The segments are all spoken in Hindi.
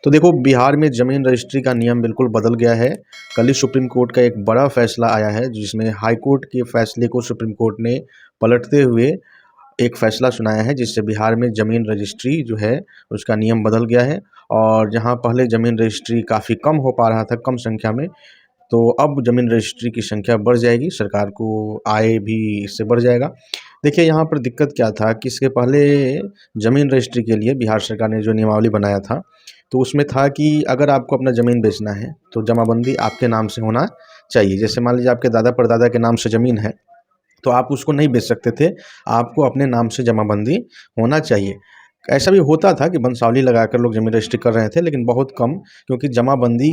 तो देखो, बिहार में ज़मीन रजिस्ट्री का नियम बिल्कुल बदल गया है। कल ही सुप्रीम कोर्ट का एक बड़ा फैसला आया है, जिसमें हाई कोर्ट के फैसले को सुप्रीम कोर्ट ने पलटते हुए एक फैसला सुनाया है, जिससे बिहार में ज़मीन रजिस्ट्री जो है उसका नियम बदल गया है। और जहाँ पहले ज़मीन रजिस्ट्री काफ़ी कम हो पा रहा था, कम संख्या में, तो अब ज़मीन रजिस्ट्री की संख्या बढ़ जाएगी, सरकार को आय भी इससे बढ़ जाएगा। देखिए, यहाँ पर दिक्कत क्या था कि इसके पहले ज़मीन रजिस्ट्री के लिए बिहार सरकार ने जो नियमावली बनाया था, तो उसमें था कि अगर आपको अपना ज़मीन बेचना है तो जमाबंदी आपके नाम से होना चाहिए। जैसे मान लीजिए आपके दादा परदादा के नाम से ज़मीन है, तो आप उसको नहीं बेच सकते थे, आपको अपने नाम से जमाबंदी होना चाहिए। ऐसा भी होता था कि वंशावली लगाकर लोग ज़मीन रजिस्ट्री कर रहे थे, लेकिन बहुत कम, क्योंकि जमाबंदी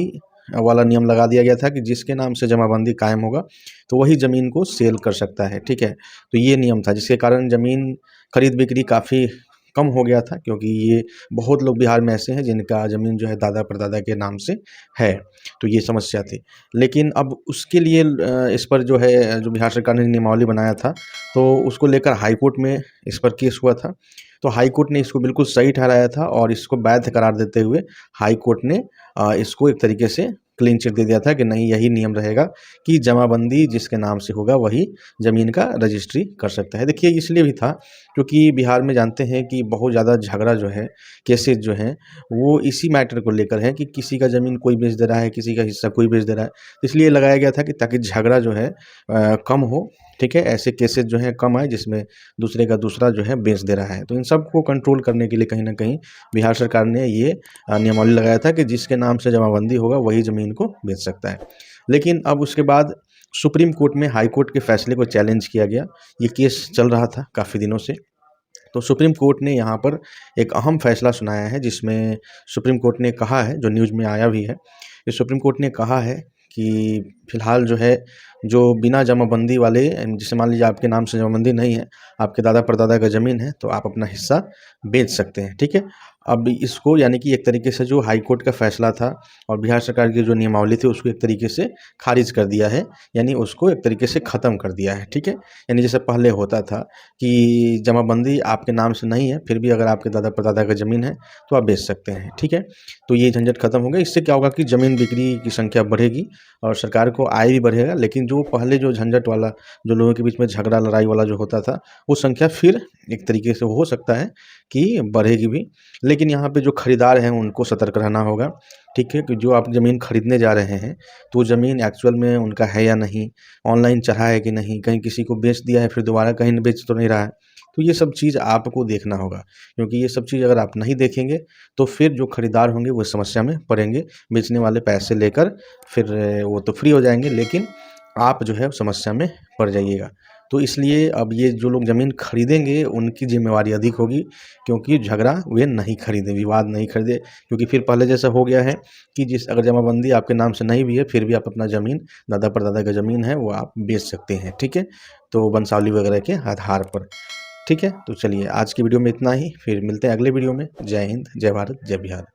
वाला नियम लगा दिया गया था कि जिसके नाम से जमाबंदी कायम होगा, तो वही ज़मीन को सेल कर सकता है, ठीक है? तो ये नियम था, जिसके कारण ज़मीन खरीद-बिक्री काफ़ी कम हो गया था, क्योंकि ये बहुत लोग बिहार में ऐसे हैं जिनका ज़मीन जो है दादा-परदादा के नाम से है, तो ये समस्या थी। लेकिन अब उसके लिए इस पर जो है, जो बिहार सरकार ने नियमावली बनाया था, तो उसको लेकर हाई कोर्ट में इस पर केस हुआ था। तो हाई कोर्ट ने इसको बिल्कुल सही ठहराया था और इसको वैध करार देते हुए हाई कोर्ट ने इसको एक तरीके से क्लीन चिट दे दिया था कि नहीं, यही नियम रहेगा कि जमाबंदी जिसके नाम से होगा वही ज़मीन का रजिस्ट्री कर सकता है। देखिए, इसलिए भी था क्योंकि बिहार में जानते हैं कि बहुत ज़्यादा झगड़ा जो है, केसेज़ जो हैं, वो इसी मैटर को लेकर है कि किसी का ज़मीन कोई बेच दे रहा है, किसी का हिस्सा कोई बेच दे रहा है। इसलिए लगाया गया था कि ताकि झगड़ा जो है कम हो, ठीक है? ऐसे केसेज़ जो हैं कम आए, जिसमें दूसरे का दूसरा जो है बेच दे रहा है। तो इन सबको कंट्रोल करने के लिए कहीं न कहीं बिहार सरकार ने ये नियमावली लगाया था कि जिसके नाम से जमाबंदी होगा वही ज़मीन को बेच सकता है। लेकिन अब उसके बाद सुप्रीम कोर्ट में हाई कोर्ट के फैसले को चैलेंज किया गया। ये केस चल रहा था काफ़ी दिनों से। तो सुप्रीम कोर्ट ने यहाँ पर एक अहम फैसला सुनाया है, जिसमें सुप्रीम कोर्ट ने कहा है, जो न्यूज़ में आया भी है, कि सुप्रीम कोर्ट ने कहा है कि फ़िलहाल जो है, जो बिना जमाबंदी वाले, जैसे मान लीजिए आपके नाम से जमाबंदी नहीं है, आपके दादा-परदादा का ज़मीन है, तो आप अपना हिस्सा बेच सकते हैं, ठीक है? अब इसको, यानी कि एक तरीके से जो हाई कोर्ट का फैसला था और बिहार सरकार की जो नियमावली थी, उसको एक तरीके से खारिज कर दिया है, यानी उसको एक तरीके से ख़त्म कर दिया है, ठीक है? यानी जैसे पहले होता था कि जमाबंदी आपके नाम से नहीं है, फिर भी अगर आपके दादा-परदादा का ज़मीन है, तो आप बेच सकते हैं, ठीक है? तो ये झंझट खत्म हो गया। इससे क्या होगा कि ज़मीन बिक्री की संख्या बढ़ेगी और सरकार को आय भी बढ़ेगा। लेकिन जो पहले जो झंझट वाला, जो लोगों के बीच में झगड़ा लड़ाई वाला जो होता था, वो संख्या फिर एक तरीके से हो सकता है कि बढ़ेगी भी। लेकिन यहाँ पे जो खरीदार हैं उनको सतर्क रहना होगा, ठीक है? कि जो आप ज़मीन खरीदने जा रहे हैं, तो ज़मीन एक्चुअल में उनका है या नहीं, ऑनलाइन चढ़ा है कि नहीं, कहीं किसी को बेच दिया है फिर दोबारा कहीं बेच तो नहीं रहा है। तो ये सब चीज़ आपको देखना होगा, क्योंकि ये सब चीज़ अगर आप नहीं देखेंगे, तो फिर जो खरीदार होंगे वो समस्या में पड़ेंगे। बेचने वाले पैसे लेकर फिर वो तो फ्री हो जाएँगे, लेकिन आप जो है समस्या में पड़ जाइएगा। तो इसलिए अब ये जो लोग ज़मीन खरीदेंगे उनकी ज़िम्मेवारी अधिक होगी, क्योंकि झगड़ा वे नहीं खरीदें, विवाद नहीं खरीदें। क्योंकि फिर पहले जैसा हो गया है कि जिस अगर जमाबंदी आपके नाम से नहीं भी है, फिर भी आप अपना ज़मीन, दादा-परदादा का ज़मीन है, वो आप बेच सकते हैं, ठीक है? तो वंशावली वगैरह के आधार पर, ठीक है? तो चलिए, आज की वीडियो में इतना ही, फिर मिलते हैं अगले वीडियो में। जय हिंद, जय भारत, जय बिहार।